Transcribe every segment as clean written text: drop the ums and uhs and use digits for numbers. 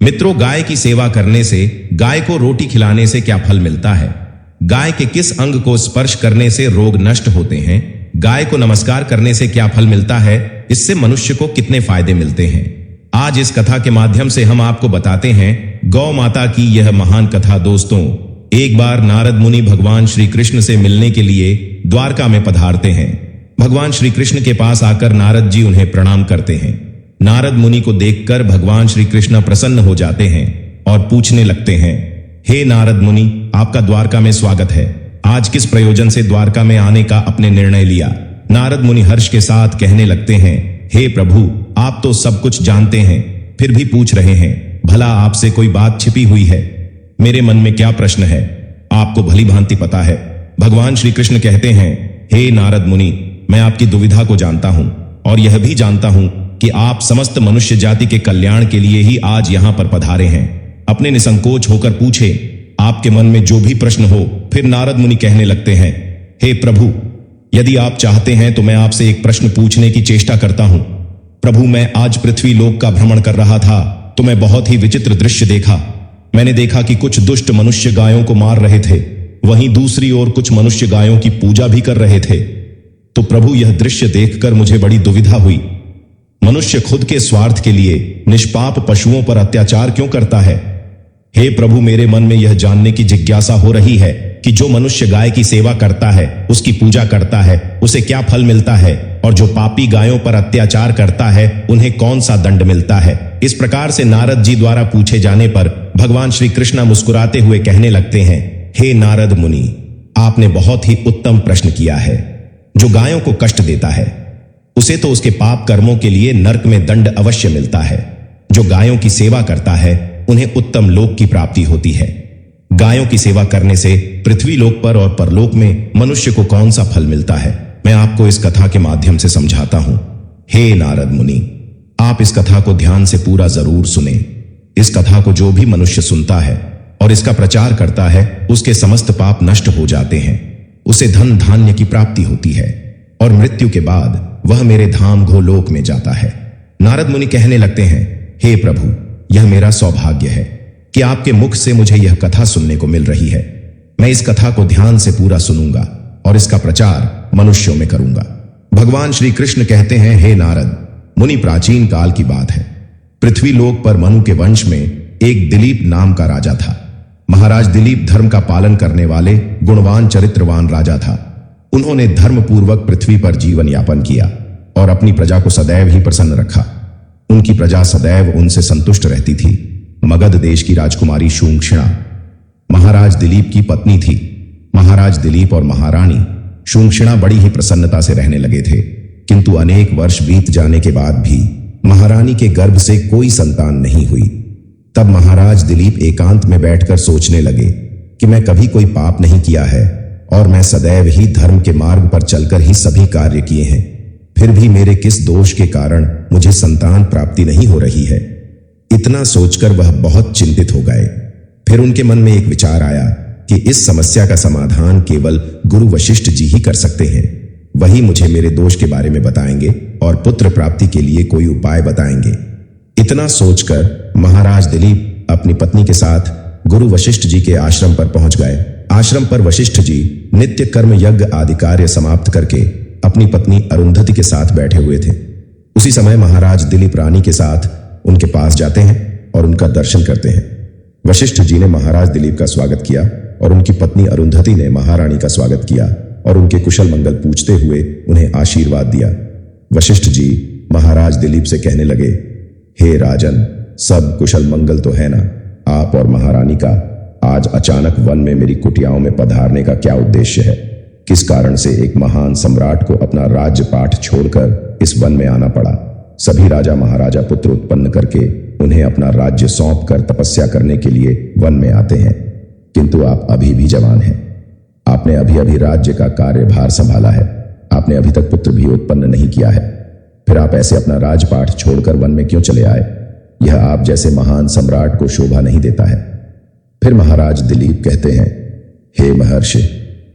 मित्रों, गाय की सेवा करने से, गाय को रोटी खिलाने से क्या फल मिलता है? गाय के किस अंग को स्पर्श करने से रोग नष्ट होते हैं? गाय को नमस्कार करने से क्या फल मिलता है? इससे मनुष्य को कितने फायदे मिलते हैं? आज इस कथा के माध्यम से हम आपको बताते हैं गौ माता की यह महान कथा। दोस्तों, एक बार नारद मुनि भगवान श्री कृष्ण से मिलने के लिए द्वारका में पधारते हैं। भगवान श्री कृष्ण के पास आकर नारद जी उन्हें प्रणाम करते हैं। नारद मुनि को देखकर भगवान श्री कृष्ण प्रसन्न हो जाते हैं और पूछने लगते हैं, हे नारद मुनि, आपका द्वारका में स्वागत है। आज किस प्रयोजन से द्वारका में आने का अपने निर्णय लिया? नारद मुनि हर्ष के साथ कहने लगते हैं, हे प्रभु, आप तो सब कुछ जानते हैं, फिर भी पूछ रहे हैं, भला आपसे कोई बात छिपी हुई है? मेरे मन में क्या प्रश्न है, आपको भली भांति पता है। भगवान श्री कृष्ण कहते हैं, हे नारद मुनि, मैं आपकी दुविधा को जानता हूं और यह भी जानता हूं कि आप समस्त मनुष्य जाति के कल्याण के लिए ही आज यहां पर पधारे हैं। अपने निसंकोच होकर पूछे, आपके मन में जो भी प्रश्न हो। फिर नारद मुनि कहने लगते हैं, हे प्रभु, यदि आप चाहते हैं तो मैं आपसे एक प्रश्न पूछने की चेष्टा करता हूं। प्रभु, मैं आज पृथ्वी लोक का भ्रमण कर रहा था तो मैं बहुत ही विचित्र दृश्य देखा। मैंने देखा कि कुछ दुष्ट मनुष्य गायों को मार रहे थे, वहीं दूसरी ओर कुछ मनुष्य गायों की पूजा भी कर रहे थे। तो प्रभु, यह दृश्य देखकर मुझे बड़ी दुविधा हुई। मनुष्य खुद के स्वार्थ के लिए निष्पाप पशुओं पर अत्याचार क्यों करता है? हे प्रभु, मेरे मन में यह जानने की जिज्ञासा हो रही है कि जो मनुष्य गाय की सेवा करता है, उसकी पूजा करता है, उसे क्या फल मिलता है, और जो पापी गायों पर अत्याचार करता है, उन्हें कौन सा दंड मिलता है? इस प्रकार से नारद जी द्वारा पूछे जाने पर भगवान श्री कृष्ण मुस्कुराते हुए कहने लगते हैं, हे नारद मुनि, आपने बहुत ही उत्तम प्रश्न किया है। जो गायों को कष्ट देता है उसे तो उसके पाप कर्मों के लिए नरक में दंड अवश्य मिलता है। जो गायों की सेवा करता है उन्हें उत्तम लोक की प्राप्ति होती है। गायों की सेवा करने से पृथ्वी लोक पर और परलोक में मनुष्य को कौन सा फल मिलता है, मैं आपको इस कथा के माध्यम से समझाता हूं। हे नारद मुनि, आप इस कथा को ध्यान से पूरा जरूर सुने। इस कथा को जो भी मनुष्य सुनता है और इसका प्रचार करता है, उसके समस्त पाप नष्ट हो जाते हैं। उसे धन धान्य की प्राप्ति होती है और मृत्यु के बाद वह मेरे धाम गोलोक में जाता है। नारद मुनि कहने लगते हैं, हे प्रभु, यह मेरा सौभाग्य है कि आपके मुख से मुझे यह कथा सुनने को मिल रही है। मैं इस कथा को ध्यान से पूरा सुनूंगा और इसका प्रचार मनुष्यों में करूंगा। भगवान श्री कृष्ण कहते हैं, हे नारद मुनि, प्राचीन काल की बात है। पृथ्वी लोक पर मनु के वंश में एक दिलीप नाम का राजा था। महाराज दिलीप धर्म का पालन करने वाले गुणवान चरित्रवान राजा था। उन्होंने धर्म पूर्वक पृथ्वी पर जीवन यापन किया और अपनी प्रजा को सदैव ही प्रसन्न रखा। उनकी प्रजा सदैव उनसे संतुष्ट रहती थी। मगध देश की राजकुमारी शूंक्षणा महाराज दिलीप की पत्नी थी। महाराज दिलीप और महारानी शूंक्षणा बड़ी ही प्रसन्नता से रहने लगे थे, किंतु अनेक वर्ष बीत जाने के बाद भी महारानी के गर्भ से कोई संतान नहीं हुई। तब महाराज दिलीप एकांत में बैठकर सोचने लगे कि मैं कभी कोई पाप नहीं किया है और मैं सदैव ही धर्म के मार्ग पर चलकर ही सभी कार्य किए हैं, फिर भी मेरे किस दोष के कारण मुझे संतान प्राप्ति नहीं हो रही है। इतना सोचकर वह बहुत चिंतित हो गए। फिर उनके मन में एक विचार आया कि इस समस्या का समाधान केवल गुरु वशिष्ठ जी ही कर सकते हैं। वही मुझे मेरे दोष के बारे में बताएंगे और पुत्र प्राप्ति के लिए कोई उपाय बताएंगे। इतना सोचकर महाराज दिलीप अपनी पत्नी के साथ गुरु वशिष्ठ जी के आश्रम पर पहुंच गए। आश्रम पर वशिष्ठ जी नित्य कर्म यज्ञ आदि कार्य समाप्त करके अपनी पत्नी अरुंधति के साथ बैठे हुए थे। उसी समय महाराज दिलीप रानी के साथ उनके पास जाते हैं और उनका दर्शन करते हैं। वशिष्ठ जी ने महाराज दिलीप का स्वागत किया और उनकी पत्नी अरुंधति ने महारानी का स्वागत किया और उनके कुशल मंगल पूछते हुए उन्हें आशीर्वाद दिया। वशिष्ठ जी महाराज दिलीप से कहने लगे, हे राजन, सब कुशल मंगल तो है ना? आप और महारानी का आज अचानक वन में मेरी कुटियाओं में पधारने का क्या उद्देश्य है? किस कारण से एक महान सम्राट को अपना राज्य पाठ छोड़कर इस वन में आना पड़ा? सभी राजा महाराजा पुत्र उत्पन्न करके उन्हें अपना राज्य सौंप कर तपस्या करने के लिए वन में आते हैं, किंतु आप अभी भी जवान हैं। आपने अभी अभी राज्य का कार्यभार संभाला है। आपने अभी तक पुत्र भी उत्पन्न नहीं किया है, फिर आप ऐसे अपना राजपाठ छोड़कर वन में क्यों चले आए? यह आप जैसे महान सम्राट को शोभा नहीं देता है। फिर महाराज दिलीप कहते हैं, हे महर्षि,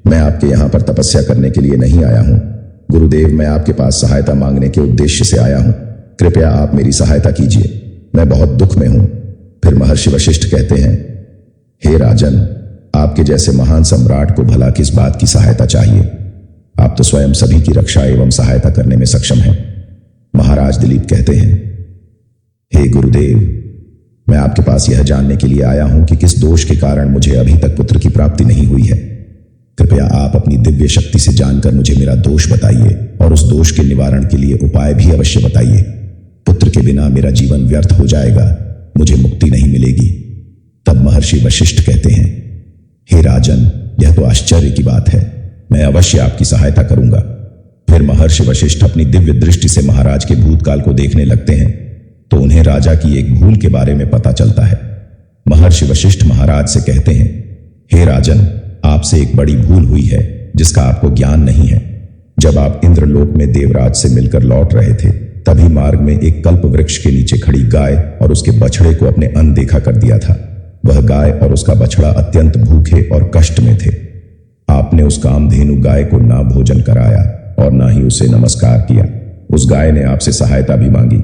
मैं आपके यहां पर तपस्या करने के लिए नहीं आया हूं। गुरुदेव, मैं आपके पास सहायता मांगने के उद्देश्य से आया हूं। कृपया आप मेरी सहायता कीजिए, मैं बहुत दुख में हूं। फिर महर्षि वशिष्ठ कहते हैं, हे राजन, आपके जैसे महान सम्राट को भला किस बात की सहायता चाहिए? आप तो स्वयं सभी की रक्षा एवं सहायता करने में सक्षम हैं। महाराज दिलीप कहते हैं, हे गुरुदेव, मैं आपके पास यह जानने के लिए आया हूं कि किस दोष के कारण मुझे अभी तक पुत्र की प्राप्ति नहीं हुई है। कृपया आप अपनी दिव्य शक्ति से जानकर मुझे मेरा दोष बताइए और उस दोष के निवारण के लिए उपाय भी अवश्य बताइए। पुत्र के बिना मेरा जीवन व्यर्थ हो जाएगा, मुझे मुक्ति नहीं मिलेगी। तब महर्षि वशिष्ठ कहते हैं, हे राजन, यह तो आश्चर्य की बात है, मैं अवश्य आपकी सहायता करूंगा। फिर महर्षि वशिष्ठ अपनी दिव्य दृष्टि से महाराज के भूतकाल को देखने लगते हैं तो उन्हें राजा की एक भूल के बारे में पता चलता है। महर्षि वशिष्ठ महाराज से कहते हैं, हे राजन, आपसे एक बड़ी भूल हुई है जिसका आपको ज्ञान नहीं है। जब आप इंद्रलोक में देवराज से मिलकर लौट रहे थे, तभी मार्ग में एक कल्प वृक्ष के नीचे खड़ी गाय और उसके बछड़े को अपने अनदेखा कर दिया था। वह गाय और उसका बछड़ा अत्यंत भूखे और कष्ट में थे। आपने उस कामधेनु गाय को ना भोजन कराया और ना ही उसे नमस्कार किया। उस गाय ने आपसे सहायता भी मांगी,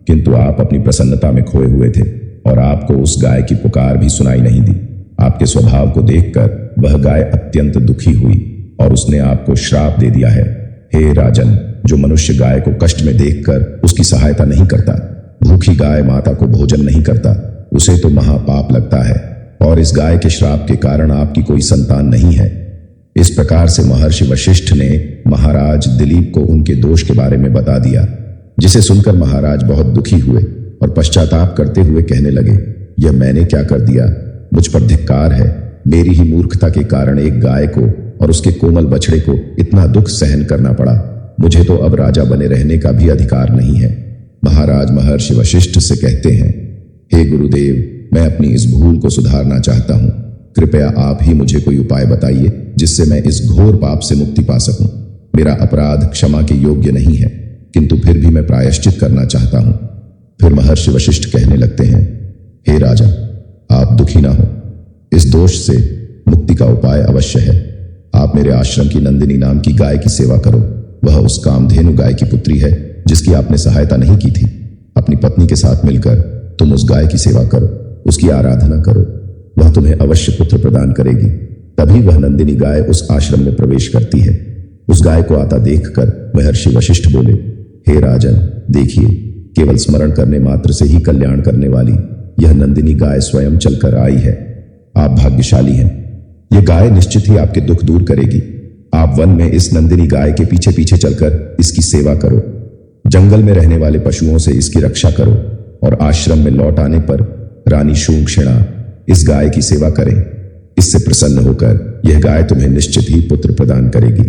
किंतु आप अपनी प्रसन्नता में खोए हुए थे और आपको उस गाय की पुकार भी सुनाई नहीं दी। आपके स्वभाव को देखकर वह गाय अत्यंत दुखी हुई और उसने आपको श्राप दे दिया है। हे राजन, जो मनुष्य गाय को कष्ट में देखकर उसकी सहायता नहीं करता, भूखी गाय माता को भोजन नहीं करता, उसे तो महापाप लगता है और इस गाय के श्राप के कारण आपकी कोई संतान नहीं है। इस प्रकार से महर्षि वशिष्ठ ने महाराज दिलीप को उनके दोष के बारे में बता दिया, जिसे सुनकर महाराज बहुत दुखी हुए और पश्चाताप करते हुए कहने लगे, यह मैंने क्या कर दिया? मुझ पर धिक्कार है। मेरी ही मूर्खता के कारण एक गाय को और उसके कोमल बछड़े को इतना दुख सहन करना पड़ा। मुझे तो अब राजा बने रहने का भी अधिकार नहीं है। महाराज महर्षि वशिष्ठ से कहते हैं, हे गुरुदेव, मैं अपनी इस भूल को सुधारना चाहता हूं। कृपया आप ही मुझे कोई उपाय बताइए जिससे मैं इस घोर पाप से मुक्ति पा सकूं। मेरा अपराध क्षमा के योग्य नहीं है, किंतु फिर भी मैं प्रायश्चित करना चाहता हूं। फिर महर्षि वशिष्ठ कहने लगते हैं, हे राजा, आप दुखी ना हो। इस दोष से मुक्ति का उपाय अवश्य है। आप मेरे आश्रम की नंदिनी नाम की गाय की सेवा करो। वह उस कामधेनु गाय की पुत्री है जिसकी आपने सहायता नहीं की थी। अपनी पत्नी के साथ मिलकर तुम उस गाय की सेवा करो, उसकी आराधना करो। वह तुम्हें अवश्य पुत्र प्रदान करेगी। तभी वह नंदिनी गाय उस आश्रम में प्रवेश करती है। उस गाय को आता देखकर महर्षि वशिष्ठ बोले, हे राजन, देखिए, केवल स्मरण करने मात्र से ही कल्याण करने वाली यह नंदिनी गाय स्वयं चलकर आई है। आप भाग्यशाली हैं। यह गाय निश्चित ही आपके दुख दूर करेगी। आप वन में इस नंदिनी गाय के पीछे पीछे चलकर इसकी सेवा करो। जंगल में रहने वाले पशुओं से इसकी रक्षा करो और आश्रम में लौट आने पर रानी शूंखषिणा इस गाय की सेवा करें। इससे प्रसन्न होकर यह गाय तुम्हें निश्चित ही पुत्र प्रदान करेगी।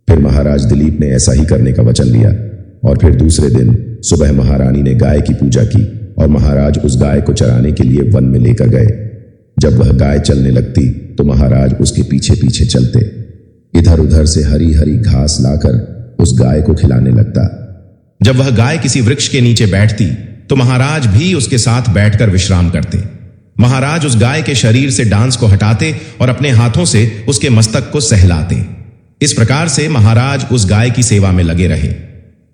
फिर महाराज दिलीप ने ऐसा ही करने का वचन लिया और फिर दूसरे दिन सुबह महारानी ने गाय की पूजा की और महाराज उस गाय को चराने के लिए वन में लेकर गए। जब वह गाय चलने लगती तो महाराज उसके पीछे पीछे चलते। इधर उधर से हरी हरी घास लाकर उस गाय को खिलाने लगता। जब वह गाय किसी वृक्ष के नीचे बैठती तो महाराज भी उसके साथ बैठकर विश्राम करते। महाराज उस गाय के शरीर से डांस को हटाते और अपने हाथों से उसके मस्तक को सहलाते। इस प्रकार से महाराज उस गाय की सेवा में लगे रहे।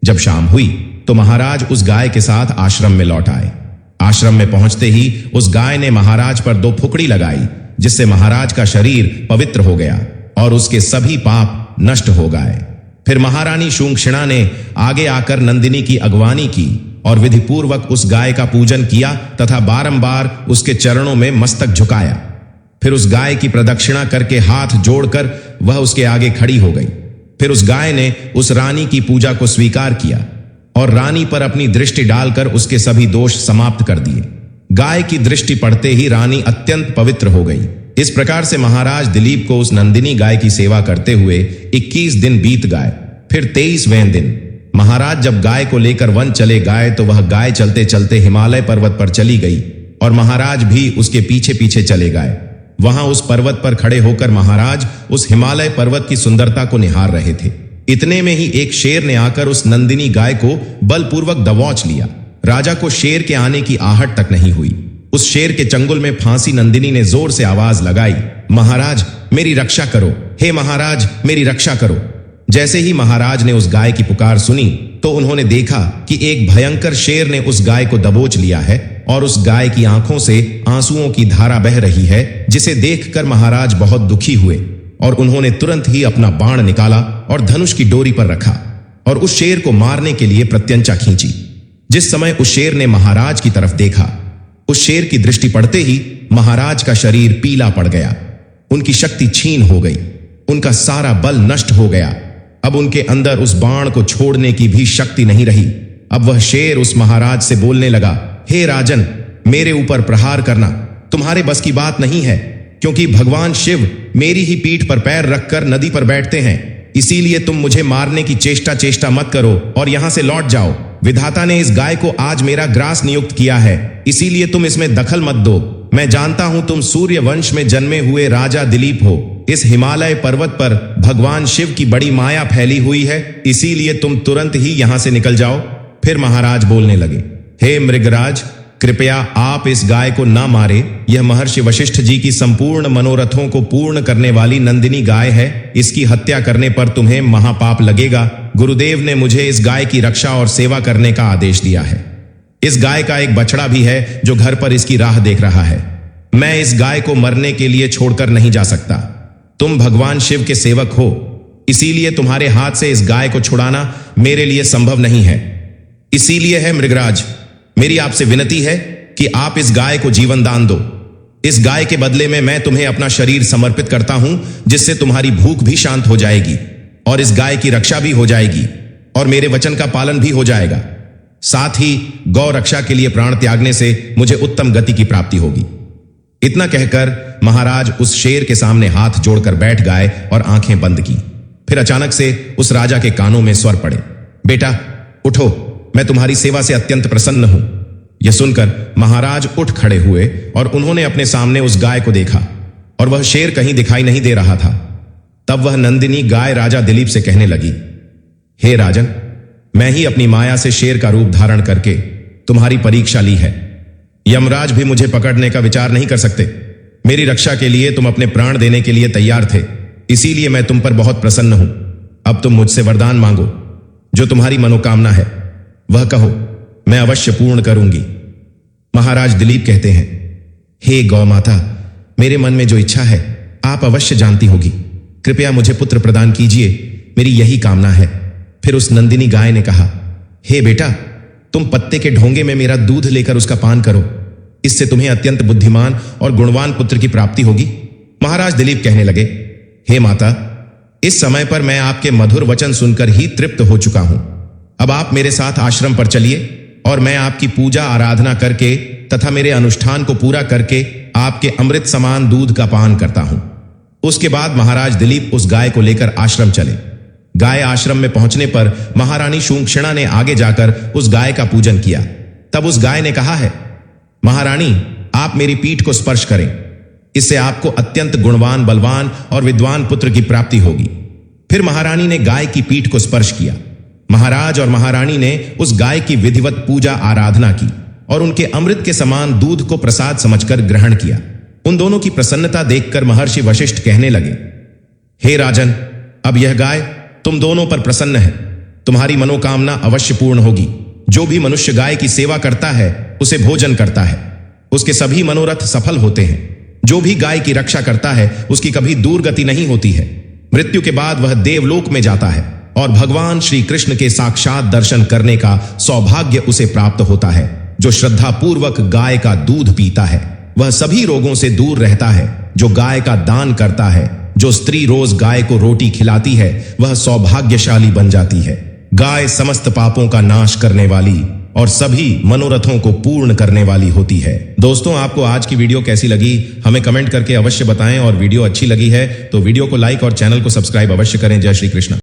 जब शाम हुई तो महाराज उस गाय के साथ आश्रम में लौट आए। आश्रम में पहुंचते ही उस गाय ने महाराज पर 2 फुकड़ी लगाई, जिससे महाराज का शरीर पवित्र हो गया और उसके सभी पाप नष्ट हो गए। फिर महारानी शूंखषिणा ने आगे आकर नंदिनी की अगवानी की और विधि पूर्वक उस गाय का पूजन किया तथा बारंबार उसके चरणों में मस्तक झुकाया। फिर उस गाय की प्रदक्षिणा करके हाथ जोड़कर वह उसके आगे खड़ी हो गई। फिर उस गाय ने उस रानी की पूजा को स्वीकार किया और रानी पर अपनी दृष्टि डालकर उसके सभी दोष समाप्त कर दिए। गाय की दृष्टि पड़ते ही रानी अत्यंत पवित्र हो गई। इस प्रकार से महाराज दिलीप को उस नंदिनी गाय की सेवा करते हुए 21 दिन बीत गए। फिर 23वें दिन महाराज जब गाय को लेकर वन चले गए तो वह गाय चलते चलते हिमालय पर्वत पर चली गई और महाराज भी उसके पीछे पीछे चले गए। वहां उस पर्वत पर खड़े होकर महाराज उस हिमालय पर्वत की सुंदरता को निहार रहे थे। इतने में ही एक शेर ने आकर उस नंदिनी गाय को बलपूर्वक दबोच लिया। राजा को शेर के आने की आहट तक नहीं हुई। उस शेर के चंगुल में फांसी नंदिनी ने जोर से आवाज लगाई, महाराज मेरी रक्षा करो, हे महाराज मेरी रक्षा करो। जैसे ही महाराज ने उस गाय की पुकार सुनी तो उन्होंने देखा कि एक भयंकर शेर ने उस गाय को दबोच लिया है और उस गाय की आंखों से आंसुओं की धारा बह रही है, जिसे देखकर महाराज बहुत दुखी हुए और उन्होंने तुरंत ही अपना बाण निकाला और धनुष की डोरी पर रखा और उस शेर को मारने के लिए प्रत्यंचा खींची। जिस समय उस शेर ने महाराज की तरफ देखा, उस शेर की दृष्टि पड़ते ही महाराज का शरीर पीला पड़ गया, उनकी शक्ति छीन हो गई, उनका सारा बल नष्ट हो गया। अब उनके अंदर उस बाण को छोड़ने की भी शक्ति नहीं रही। अब वह शेर उस महाराज से बोलने लगा, हे राजन, मेरे ऊपर प्रहार करना तुम्हारे बस की बात नहीं है, क्योंकि भगवान शिव मेरी ही पीठ पर पैर रखकर नदी पर बैठते हैं। इसीलिए तुम मुझे मारने की चेष्टा मत करो और यहां से लौट जाओ। विधाता ने इस गाय को आज मेरा ग्रास नियुक्त किया है, इसीलिए तुम इसमें दखल मत दो। मैं जानता हूं तुम सूर्य वंश में जन्मे हुए राजा दिलीप हो। इस हिमालय पर्वत पर भगवान शिव की बड़ी माया फैली हुई है, इसीलिए तुम तुरंत ही यहां से निकल जाओ। फिर महाराज बोलने लगे, हे मृगराज, कृपया आप इस गाय को न मारे। यह महर्षि वशिष्ठ जी की संपूर्ण मनोरथों को पूर्ण करने वाली नंदिनी गाय है। इसकी हत्या करने पर तुम्हें महापाप लगेगा। गुरुदेव ने मुझे इस गाय की रक्षा और सेवा करने का आदेश दिया है। इस गाय का एक बछड़ा भी है जो घर पर इसकी राह देख रहा है। मैं इस गाय को मरने के लिए छोड़कर नहीं जा सकता। तुम भगवान शिव के सेवक हो, इसीलिए तुम्हारे हाथ से इस गाय को छुड़ाना मेरे लिए संभव नहीं है। इसीलिए है मृगराज, मेरी आपसे विनती है कि आप इस गाय को जीवन दान दो। इस गाय के बदले में मैं तुम्हें अपना शरीर समर्पित करता हूं, जिससे तुम्हारी भूख भी शांत हो जाएगी और इस गाय की रक्षा भी हो जाएगी और मेरे वचन का पालन भी हो जाएगा। साथ ही गौ रक्षा के लिए प्राण त्यागने से मुझे उत्तम गति की प्राप्ति होगी। इतना कहकर महाराज उस शेर के सामने हाथ जोड़कर बैठ गए और आंखें बंद की। फिर अचानक से उस राजा के कानों में स्वर पड़े, बेटा उठो, मैं तुम्हारी सेवा से अत्यंत प्रसन्न हूं। यह सुनकर महाराज उठ खड़े हुए और उन्होंने अपने सामने उस गाय को देखा और वह शेर कहीं दिखाई नहीं दे रहा था। तब वह नंदिनी गाय राजा दिलीप से कहने लगी, हे राजन, मैं ही अपनी माया से शेर का रूप धारण करके तुम्हारी परीक्षा ली है। यमराज भी मुझे पकड़ने का विचार नहीं कर सकते। मेरी रक्षा के लिए तुम अपने प्राण देने के लिए तैयार थे, इसीलिए मैं तुम पर बहुत प्रसन्न हूं। अब तुम मुझसे वरदान मांगो, जो तुम्हारी मनोकामना है वह कहो, मैं अवश्य पूर्ण करूंगी। महाराज दिलीप कहते हैं, हे गौ माता, मेरे मन में जो इच्छा है आप अवश्य जानती होगी। कृपया मुझे पुत्र प्रदान कीजिए, मेरी यही कामना है। फिर उस नंदिनी गाय ने कहा, हे बेटा, तुम पत्ते के ढोंगे में मेरा दूध लेकर उसका पान करो, इससे तुम्हें अत्यंत बुद्धिमान और गुणवान पुत्र की प्राप्ति होगी। महाराज दिलीप कहने लगे, हे माता, इस समय पर मैं आपके मधुर वचन सुनकर ही तृप्त हो चुका हूं। अब आप मेरे साथ आश्रम पर चलिए और मैं आपकी पूजा आराधना करके तथा मेरे अनुष्ठान को पूरा करके आपके अमृत समान दूध का पान करता हूं। उसके बाद महाराज दिलीप उस गाय को लेकर आश्रम चले। गाय आश्रम में पहुंचने पर महारानी शूंक्षणा ने आगे जाकर उस गाय का पूजन किया। तब उस गाय ने कहा है, महारानी, आप मेरी पीठ को स्पर्श करें, इससे आपको अत्यंत गुणवान, बलवान और विद्वान पुत्र की प्राप्ति होगी। फिर महारानी ने गाय की पीठ को स्पर्श किया। महाराज और महारानी ने उस गाय की विधिवत पूजा आराधना की और उनके अमृत के समान दूध को प्रसाद समझकर ग्रहण किया। उन दोनों की प्रसन्नता देखकर महर्षि वशिष्ठ कहने लगे, हे राजन, अब यह गाय तुम दोनों पर प्रसन्न है। तुम्हारी मनोकामना अवश्य पूर्ण होगी। जो भी मनुष्य गाय की सेवा करता है उसे भोजन करता है, उसके सभी मनोरथ सफल होते हैं। जो भी गाय की रक्षा करता है उसकी कभी दुर्गति नहीं होती है। मृत्यु के बाद वह देवलोक में जाता है और भगवान श्री कृष्ण के साक्षात दर्शन करने का सौभाग्य उसे प्राप्त होता है। जो श्रद्धा पूर्वक गाय का दूध पीता है वह सभी रोगों से दूर रहता है। जो गाय का दान करता है, जो स्त्री रोज गाय को रोटी खिलाती है, वह सौभाग्यशाली बन जाती है। गाय समस्त पापों का नाश करने वाली और सभी मनोरथों को पूर्ण करने वाली होती है। दोस्तों, आपको आज की वीडियो कैसी लगी हमें कमेंट करके अवश्य बताएं और वीडियो अच्छी लगी है तो वीडियो को लाइक और चैनल को सब्सक्राइब अवश्य करें। जय श्री कृष्ण।